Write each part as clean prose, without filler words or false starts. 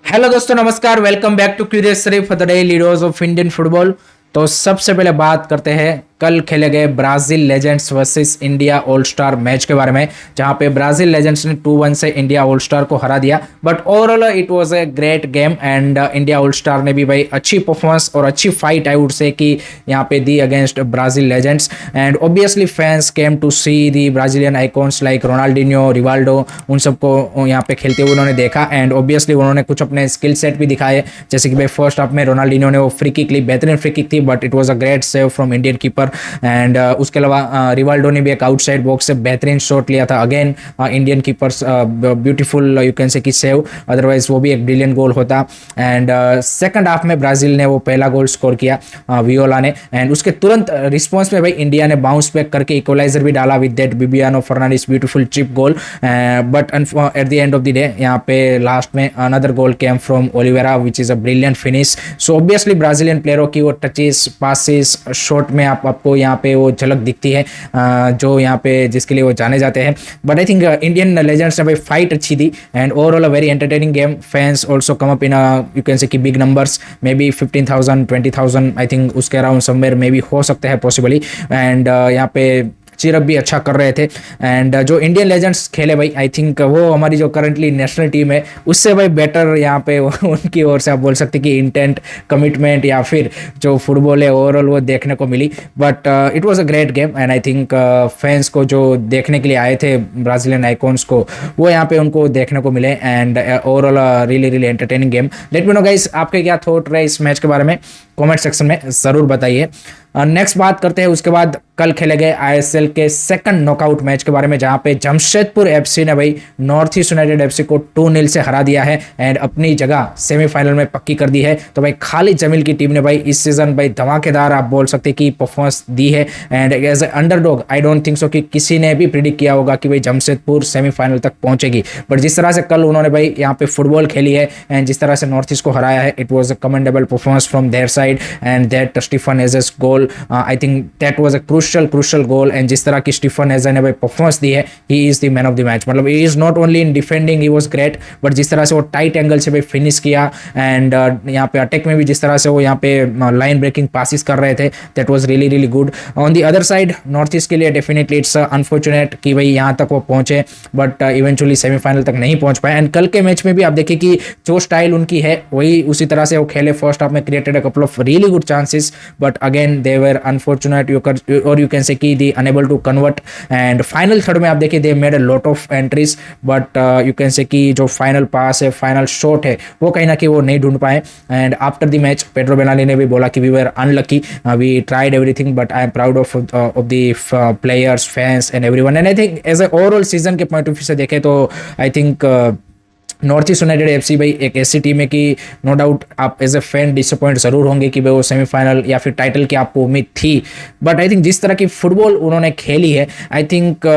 Hello दोस्तों, नमस्कार। Welcome back to Curious Sharif for the daily dose of Indian football. तो सबसे पहले बात करते हैं कल खेले गए Brazil legends versus India all star match के बारे में, जहां पे ब्राजील लेजेंड्स ने 2-1 से इंडिया ऑल स्टार को हरा दिया। But overall it was a great game and India all star ने भी भाई अच्छी परफॉर्मेंस और अच्छी फाइट आई वुड से कि यहाँ पे the against Brazil legends. And obviously fans came to see the Brazilian icons like Ronaldinho, Rivaldo, उन सबको यहाँ पे खेलते हुए उन्होंने देखा। एंड ऑब्वियसली उन्होंने कुछ अपने स्किल सेट भी दिखाए, जैसे कि भाई फर्स्ट हाफ में रोनाल्डिन्हो ने वो फ्री किक ली, बेहतरीन फ्री किक थी, but it was a great save from Indian keeper. And उसके अलावा रिवाल्डो ने भी एक आउटसाइड बॉक्स से बेहतरीन शॉट लिया था, again Indian keepers beautiful you can say कि सेव, अदरवाइज वो भी एक ब्रिलियंट गोल होता। एंड सेकंड हाफ में ब्राजील ने वो पहला गोल स्कोर किया वियोला ने, एंड उसके तुरंत रिस्पॉन्स में भाई इंडिया ने बाउंस बैक करके इक्वलाइजर भी डाला with that Bibiano Fernandes beautiful chip goal. But at the end of the day यहाँ पे लास्ट में another goal came from Oliveira which is a brilliant finish. So obviously Brazilian प्लेयरों की वो touches, passes, shot में आपको यहाँ पे वो झलक दिखती है जो यहाँ पे जिसके लिए वो जाने जाते हैं। But I think Indian legends ने भाई फाइट अच्छी दी and overall a very entertaining game. Fans also come up in you can say कि big numbers, maybe 15,000 20,000 I think उसके अराउंड समवेयर मे बी हो सकते हैं पॉसिबली। एंड यहाँ पे चीरअप भी अच्छा कर रहे थे। एंड जो इंडियन लेजेंड्स खेले भाई, आई थिंक वो हमारी जो करंटली नेशनल टीम है उससे भाई बेटर यहाँ पे उनकी ओर से आप बोल सकते कि इंटेंट, कमिटमेंट या फिर जो फुटबॉल है ओवरऑल वो देखने को मिली। But it was a great game and I think fans को जो देखने के लिए आए थे ब्राजीलियन आइकॉन्स को, वो यहाँ पे उनको देखने को मिले। And overall really really entertaining game. Let me know guys, आपके क्या थॉट रहे इस मैच के बारे में, कमेंट सेक्शन में ज़रूर बताइए। नेक्स्ट बात करते हैं उसके बाद कल खेले गए आईएसएल के सेकंड नॉकआउट मैच के बारे में, जहां पे जमशेदपुर एफसी ने भाई नॉर्थ ईस्ट यूनाइटेड एफसी को 2-0 से हरा दिया है एंड अपनी जगह सेमीफाइनल में पक्की कर दी है। तो भाई खालिद जमील की टीम ने भाई इस सीजन भाई धमाकेदार आप बोल सकते कि परफॉर्मेंस दी है। And as a underdog I don't think so कि किसी ने भी प्रिडिक्ट किया होगा कि भाई जमशेदपुर सेमीफाइनल तक पहुंचेगी। बट जिस तरह से कल उन्होंने भाई यहाँ पे फुटबॉल खेली है एंड जिस तरह से नॉर्थ ईस्ट को हराया है, it was a commendable performance from their side. And that Stephen Eze's goal, I think that was a crucial goal. And जिस तरह की स्टीफन एजे ने भाई परफॉर्मेंस दी है, he is the man of the match. मतलब he is not only in defending, he was great, but जिस तरह से वो टाइट एंगल से भाई फिनिश किया एंड यहाँ पे अटैक में भी जिस तरह से वो यहाँ पे लाइन ब्रेकिंग पासिस कर रहे थे, that was really really good. On the other side north East के लिए डेफिनेटली इट्स अनफॉर्चुनेट कि भाई यहाँ तक वो पहुंचे, बट इवेंचुअली सेमीफाइनल तक नहीं पहुंच पाए। एंड कल के मैच में भी आप देखिए कि जो स्टाइल उनकी है वही उसी तरह से वो खेले। फर्स्ट हाफ में created a couple of really good chances, but again they were unfortunate और यू कैन से कि they unable to convert. And final third में आप देखिए they made a lot of entries, but you can say कि जो final पास है, final shot है, वो कहीं ना कहीं वो नहीं ढूंढ पाए। And after the match Pedro Benali ने भी बोला कि we were unlucky, we tried everything, but I am proud of the players, fans and everyone. And I think as a overall season के पॉइंट ऑफ व्यू से देखें तो आई थिंक नॉर्थ ईस्ट यूनाइटेड एफसी भाई एक ऐसी टीम है कि नो डाउट आप एज ए फैन डिसअपॉइंट जरूर होंगे कि भाई वो सेमीफाइनल या फिर टाइटल की आपको उम्मीद थी। बट आई थिंक जिस तरह की फुटबॉल उन्होंने खेली है, आई थिंक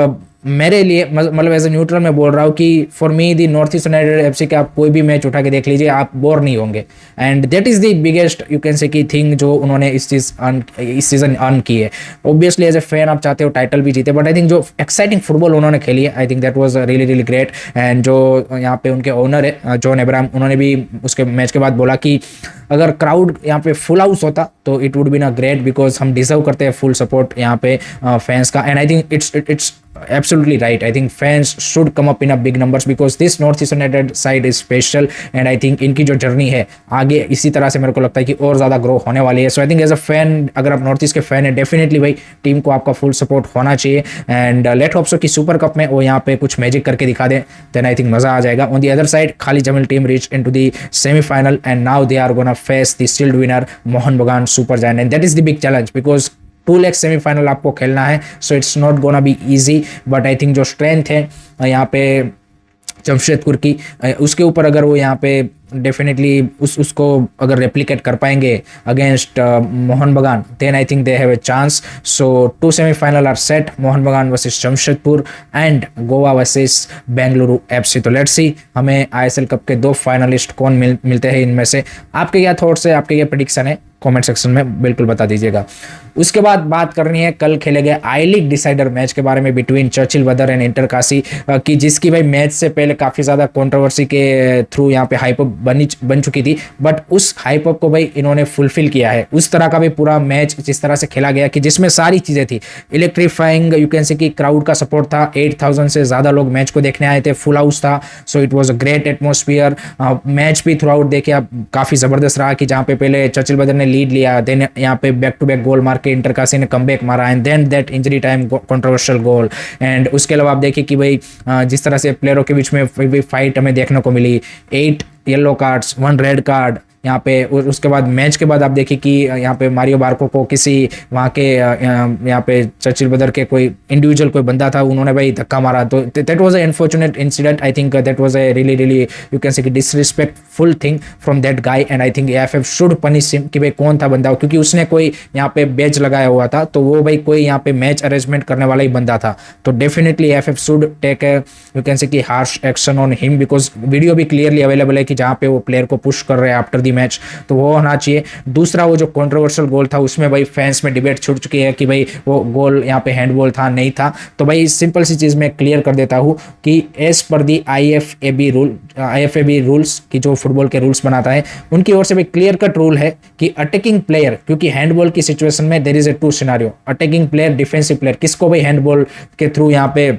मेरे लिए मतलब एज ए न्यूट्रल मैं बोल रहा हूँ कि for me the north East United FC का आप कोई भी मैच उठा के देख लीजिए, आप बोर नहीं होंगे। And that is the biggest you can से की थिंग जो उन्होंने इस सीजन अर्न की है। ऑब्वियसली एज ए फैन आप चाहते हो टाइटल भी जीते, बट आई थिंक जो एक्साइटिंग फुटबॉल उन्होंने खेली है, आई think that was really really great. And जो यहाँ पे उनके ओनर है जॉन एब्राहम, उन्होंने भी उसके मैच के बाद बोला कि अगर क्राउड यहाँ पे फुल हाउस होता तो इट वुड बी ना ग्रेट, बिकॉज हम डिजर्व करते हैं फुल सपोर्ट यहाँ पे फैंस का। And I think it's absolutely right. I think fans should come up in a big numbers because this North East United side is special and I think इनकी जो journey है आगे इसी तरह से मेरे को लगता है कि और ज़्यादा ग्रो होने वाली है। So I think as a fan अगर आप नॉर्थ ईस्ट के फैन है, डेफिनेटली भाई टीम को आपका फुल सपोर्ट होना चाहिए। एंड लेट होप सो कि सुपर कप में वो यहाँ पे कुछ मैजिक करके दिखा दें, देन आई थिंक मज़ा आ जाएगा। On the other side Khalid Jamil team reach into the semifinal and now they are gonna face the shield winner Mohun Bagan super giant and that is the big challenge because 2 leg semifinal आपको खेलना है। So it's not gonna be easy, but I think जो strength है यहाँ पे जमशेदपुर की, उसके ऊपर अगर वो यहाँ पे डेफिनेटली उसको अगर रेप्लिकेट कर पाएंगे against Mohun Bagan, then I think they have a chance. So 2 semifinal are set, Mohun Bagan versus Jamshedpur and Goa versus Bengaluru FC. तो लेट्स सी हमें आईएसएल कप के 2 फाइनलिस्ट कौन मिलते हैं इनमें से। आपके क्या थॉट्स है, आपके क्या प्रेडिक्शन है, कमेंट सेक्शन में बिल्कुल बता दीजिएगा। उसके बाद बात करनी है कल खेले गए आई लीग डिसाइडर मैच के बारे में between Churchill brother and inter Kashi, कि जिसकी भाई मैच से पहले काफ़ी ज़्यादा कंट्रोवर्सी के थ्रू यहाँ पे हाइप बन चुकी थी, बट उस हाइप अप को भाई इन्होंने फुलफिल किया है। उस तरह का भी पूरा मैच जिस तरह से खेला गया कि जिसमें सारी चीज़ें थी, इलेक्ट्रीफाइंग, यू कैन से कि क्राउड का सपोर्ट था, 8000 से ज़्यादा लोग मैच को देखने आए थे, फुल हाउस था, so it was a great atmosphere. Match भी थ्रू आउट देखिए आप काफ़ी ज़बरदस्त रहा कि जहाँ पे पहले चर्चिल बदर ने लीड लिया, देन यहाँ पे बैक टू बैक गोल मार के इंटरकासी ने कमबैक मारा, and then that injury time controversial goal. And उसके अलावा आप देखिए कि भाई जिस तरह से प्लेयरों के बीच में फाइट हमें देखने को मिली, 8 येलो कार्ड्स, 1 रेड कार्ड यहाँ पे। उसके बाद मैच के बाद आप देखिए कि यहाँ पे मारियो बार्को को किसी वहाँ के यहाँ पे चर्चिल बदर के कोई इंडिविजुअल कोई बंदा था, उन्होंने भाई धक्का मारा, तो that was a unfortunate incident. I think that was a really you can say कि disrespectful thing from that guy, and I think AFF should punish him कि भाई कौन था बंदा, क्योंकि उसने कोई यहाँ पे बैच लगाया हुआ था, तो वो भाई कोई यहाँ पे मैच अरेंजमेंट करने वाला ही बंदा था। तो definitely AFF should take you can say कि harsh action on him, because video भी क्लियरली अवेलेबल है कि जहाँ पे वो प्लेयर को पुश कर रहे हैं आफ्टर दी मैच, तो वो होना चाहिए। दूसरा वो जो कंट्रोवर्शियल गोल था उसमें भाई फैंस में डिबेट छूट चुकी है कि भाई वो गोल यहाँ पे हैंडबॉल था नहीं था। तो भाई सिंपल सी चीज़ मैं क्लियर कर देता हूँ कि एज पर दी आईएफएबी रूल्स की जो फुटबॉल के रूल्स बनाता है, उनकी ओर से भाई क्लियर कट रूल है कि अटैकिंग प्लेयर, क्योंकि हैंडबॉल की सिचुएशन में there is a 2 scenario, attacking player, defensive player, किसको भाई हैंडबॉल के थ्रू यहाँ पे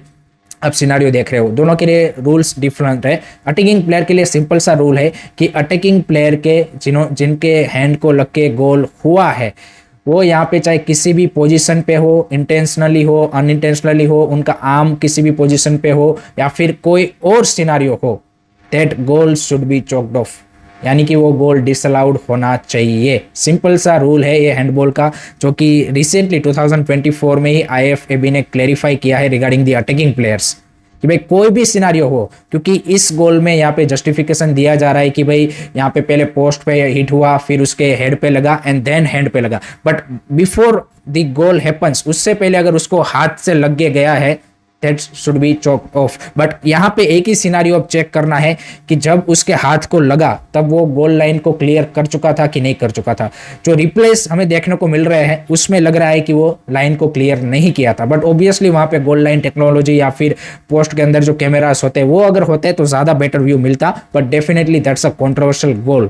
अब सिनारियो देख रहे हो, दोनों के लिए रूल्स डिफरेंट है। अटैकिंग प्लेयर के लिए सिंपल सा रूल है कि अटैकिंग प्लेयर के जिनके हैंड को लग के गोल हुआ है, वो यहाँ पे चाहे किसी भी पोजीशन पे हो, इंटेंशनली हो, अनइंटेंशनली हो, उनका आर्म किसी भी पोजीशन पे हो या फिर कोई और सिनारियो हो, that goal should be choked of, यानी कि वो गोल डिसअलाउड होना चाहिए। सिंपल सा रूल है ये हैंडबॉल का, जो कि रिसेंटली 2024 में ही आईएफएबी ने क्लेरिफाई किया है रिगार्डिंग दी अटैकिंग प्लेयर्स, कि भाई कोई भी सिनारियो हो, क्योंकि इस गोल में यहाँ पे जस्टिफिकेशन दिया जा रहा है कि भाई यहाँ पे पहले पोस्ट पे हिट हुआ, फिर उसके हेड पे लगा एंड देन हैंड पे लगा, but before the goal happens, उससे पहले अगर उसको हाथ से लग गया है, that should be chalk of. But यहाँ पे एक ही सिनारियो अब चेक करना है कि जब उसके हाथ को लगा तब वो गोल लाइन को क्लियर कर चुका था कि नहीं कर चुका था। जो रिप्लेस हमें देखने को मिल रहे हैं उसमें लग रहा है कि वो लाइन को क्लियर नहीं किया था, बट ऑब्वियसली वहाँ पे गोल लाइन टेक्नोलॉजी या फिर पोस्ट के अंदर जो कैमरास होते हैं वो अगर होते तो ज़्यादा बेटर व्यू मिलता, but definitely that's a controversial goal.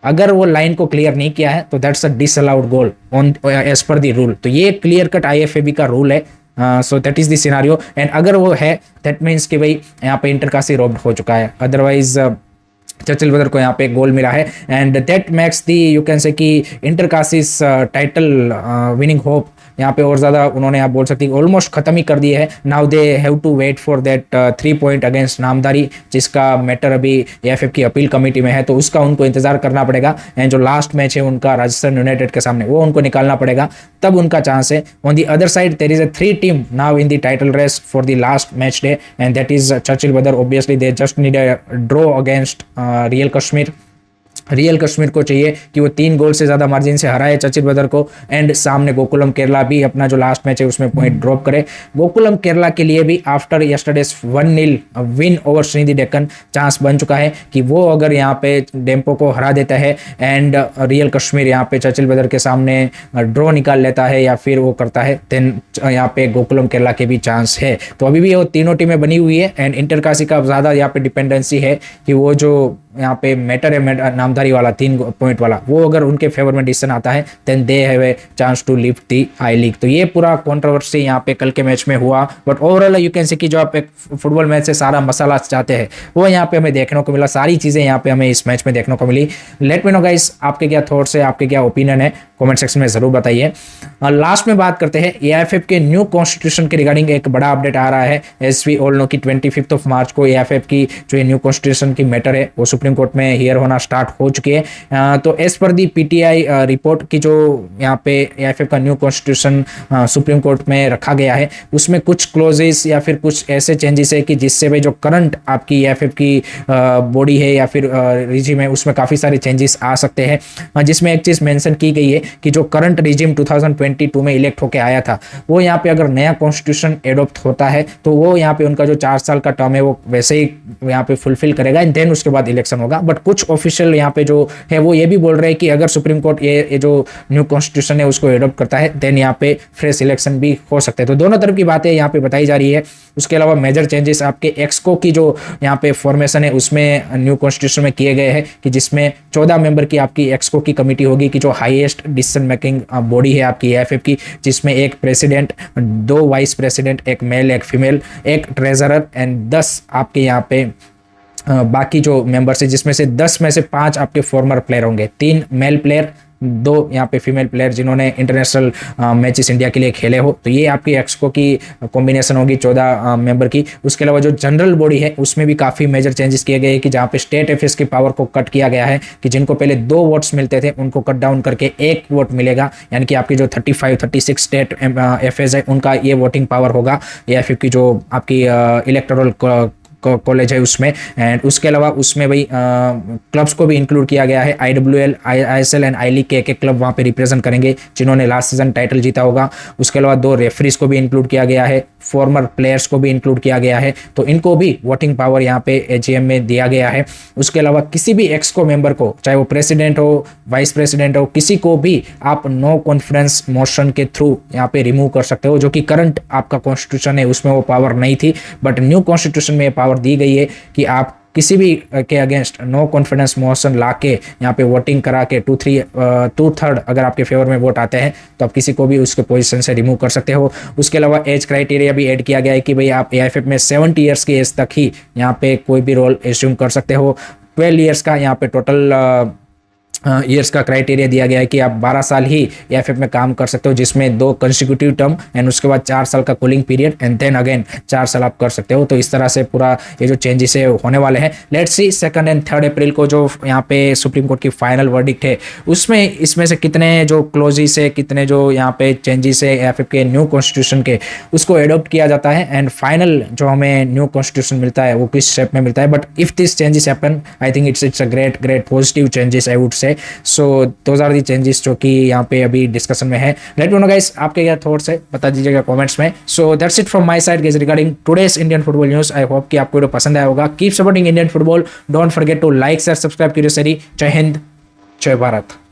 अगर वो लाइन को क्लियर नहीं किया है तो that's a disallowed goal on as per the rule. तो ये क्लियर कट आईएफएबी का रूल है। So that is the scenario, and अगर वो है दैट मीन्स कि भाई यहाँ पे इंटरकासी रोब्ड हो चुका है, अदरवाइज चर्चिल बदर को यहाँ पे गोल मिला है, and that makes the you can say कि इंटरकासीस टाइटल विनिंग होप यहाँ पे और ज़्यादा उन्होंने आप बोल सकते हैं ऑलमोस्ट ख़त्म ही कर दिए है। Now they have to wait for that 3 point against Namdhari, जिसका मैटर अभी एएफएफ की अपील कमेटी में है, तो उसका उनको इंतजार करना पड़ेगा। एंड जो लास्ट मैच है उनका राजस्थान यूनाइटेड के सामने, वो उनको निकालना पड़ेगा, तब उनका चांस है। On the other side there is a 3 team now in the title race for the last match day, and that is Churchill Brothers. Obviously they just need a draw against Real Kashmir को चाहिए कि वो 3 गोल से ज़्यादा margin से हराए Churchill बदर को, एंड सामने गोकुलम केरला भी अपना जो लास्ट मैच है उसमें पॉइंट ड्रॉप करे। गोकुलम केरला के लिए भी after yesterday's 1-0 win over Srinidhi Deccan chance बन चुका है कि वो अगर यहाँ पे डेम्पो को हरा देता है एंड रियल कश्मीर यहाँ पे चर्चिल बदर के सामने ड्रॉ निकाल लेता है या फिर वो करता है, देन यहाँ पे गोकुलम केरला के भी चांस है। तो अभी भी वो तीनों टीमें बनी हुई है, एंड इंटरकासी का ज़्यादा यहाँ पे डिपेंडेंसी है कि वो जो यहाँ पे मैटर है नामधारी वाला 3 पॉइंट वाला, वो अगर उनके फेवर में डिसीजन आता है then they have a chance to lift the I League. तो ये पूरा कंट्रोवर्सी यहाँ पे कल के मैच में हुआ, but overall you can see कि जो आप एक फुटबॉल मैच से सारा मसाला चाहते हैं वो यहाँ पे हमें देखने को मिला, सारी चीज़ें यहाँ पे हमें इस मैच में देखने को मिली। लेट मी नो गाइस आपके क्या थॉट्स है, आपके क्या ओपिनियन है, कमेंट सेक्शन में जरूर बताइए। लास्ट में बात करते हैं एएफएफ के न्यू कॉन्स्टिट्यूशन के रिगार्डिंग एक बड़ा अपडेट आ रहा है। एज वी ऑल नो कि 25 मार्च को एएफएफ की जो न्यू कॉन्स्टिट्यूशन की मैटर है वो सुप्रीम कोर्ट में हियर होना स्टार्ट हो चुकी है। तो एज पर दी पीटीआई रिपोर्ट की जो यहाँ पे एएफएफ का न्यू कॉन्स्टिट्यूशन सुप्रीम कोर्ट में रखा गया है, उसमें कुछ क्लोजेस या फिर कुछ ऐसे चेंजेस है कि जिससे भाई जो करंट आपकी एएफएफ की बॉडी है या फिर रिजिम है उसमें काफ़ी सारे चेंजेस आ सकते हैं, जिसमें एक चीज़ मेंशन की गई है कि जो करंट रिजिम 2022 में इलेक्ट होकर आया था, वो यहाँ पे अगर नया कॉन्स्टिट्यूशन एडॉप्ट होता है तो वो यहाँ पे उनका जो 4 साल का टर्म है वो वैसे ही यहाँ पे फुलफिल करेगा एंड देन उसके बाद इलेक्शन होगा। बट कुछ ऑफिशियल यहाँ पे जो है वो ये भी बोल रहे हैं कि अगर सुप्रीम कोर्ट ये जो न्यू कॉन्स्टिट्यूशन है उसको एडॉप्ट करता है देन यहाँ पे फ्रेश इलेक्शन भी हो सकते हैं। तो दोनों तरफ की बातें यहाँ पे बताई जा रही है। उसके अलावा मेजर चेंजेस आपके एक्सको की जो यहाँ पे फॉर्मेशन है उसमें न्यू कॉन्स्टिट्यूशन में किए गए हैं कि जिसमें 14 मेंबर की आपकी एक्सको की कमेटी होगी कि जो हाईएस्ट डिसीजन मेकिंग बॉडी है आपकी एएफएफ की, जिसमें एक प्रेसिडेंट, 2 वाइस प्रेसिडेंट, एक मेल एक फीमेल, एक ट्रेजरर एंड 10 आपके यहाँ पे बाकी जो मेंबर्स है, जिसमें से 10 में से 5 आपके फॉर्मर प्लेयर होंगे, 3 मेल प्लेयर, 2 यहाँ पे फीमेल प्लेयर जिन्होंने इंटरनेशनल मैचेस इंडिया के लिए खेले हो। तो ये आपकी एक्सको की कॉम्बिनेशन होगी 14 मेंबर की। उसके अलावा जो जनरल बॉडी है उसमें भी काफ़ी मेजर चेंजेस किए गए हैं कि जहाँ पे स्टेट एफएस की पावर को कट किया गया है कि जिनको पहले 2 वोट्स मिलते थे उनको कट डाउन करके 1 वोट मिलेगा, यानी कि आपकी जो 35-36 स्टेट एफएस है उनका ये वोटिंग पावर होगा एएफएफ की जो आपकी इलेक्टोरल कॉलेज है उसमें। एंड उसके अलावा उसमें भाई क्लब्स को भी इंक्लूड किया गया है। IWL, ISL and I league के एक क्लब वहाँ पे रिप्रेजेंट करेंगे जिन्होंने लास्ट सीजन टाइटल जीता होगा। उसके अलावा 2 रेफरीज को भी इंक्लूड किया गया है, फॉर्मर प्लेयर्स को भी इंक्लूड किया गया है, तो इनको भी वोटिंग पावर यहाँ पे एजीएम में दिया गया है। उसके अलावा किसी भी एक्सको मेंबर को, चाहे वो प्रेसिडेंट हो, वाइस प्रेसिडेंट हो, किसी को भी आप नो कॉन्फिडेंस मोशन के थ्रू यहाँ पे रिमूव कर सकते हो, जो कि करंट आपका कॉन्स्टिट्यूशन है उसमें वो पावर नहीं थी। बट न्यू कॉन्स्टिट्यूशन में ये पावर दी गई है कि आप किसी भी के अगेंस्ट नो कॉन्फिडेंस मोशन लाके यहाँ पे वोटिंग करा के 2/3 अगर आपके फेवर में वोट आते हैं तो आप किसी को भी उसके पोजीशन से रिमूव कर सकते हो। उसके अलावा एज क्राइटेरिया भी ऐड किया गया है कि भाई आप एआईएफएफ में 70 ईयर्स की एज तक ही यहाँ पे कोई भी रोल एज्यूम कर सकते हो। 12 ईयर्स का यहाँ पे टोटल ईयर्स का क्राइटेरिया दिया गया है कि आप 12 साल ही एएफएफ में काम कर सकते हो, जिसमें 2 कंसेक्यूटिव टर्म एंड उसके बाद 4 साल का cooling period and then again 4 साल आप कर सकते हो। तो इस तरह से पूरा ये जो चेंजेस है होने वाले हैं। लेट्स सी 2 एंड 3 अप्रैल को जो यहाँ पे सुप्रीम कोर्ट की फाइनल वर्डिक्ट है उसमें इसमें से कितने जो क्लोजेस है, कितने जो यहाँ पे चेंजेस है एएफएफ के न्यू कॉन्स्टिट्यूशन के, उसको एडॉप्ट किया जाता है एंड फाइनल जो हमें न्यू कॉन्स्टिट्यूशन मिलता है वो किस शेप में मिलता है। But if this changes happen I think it's a great positive changes I would say. So those are the changes जो कि यहाँ पे अभी डिस्कशन में है। लेट मी नो गाइस आपके क्या थॉट्स है, बता दीजिएगा कमेंट्स में। So that's it from my side guys regarding today's Indian football news. I hope कि आपको वीडियो पसंद आया होगा। Keep supporting Indian football, don't forget to like share subscribe Curious. जय हिंद, जय भारत।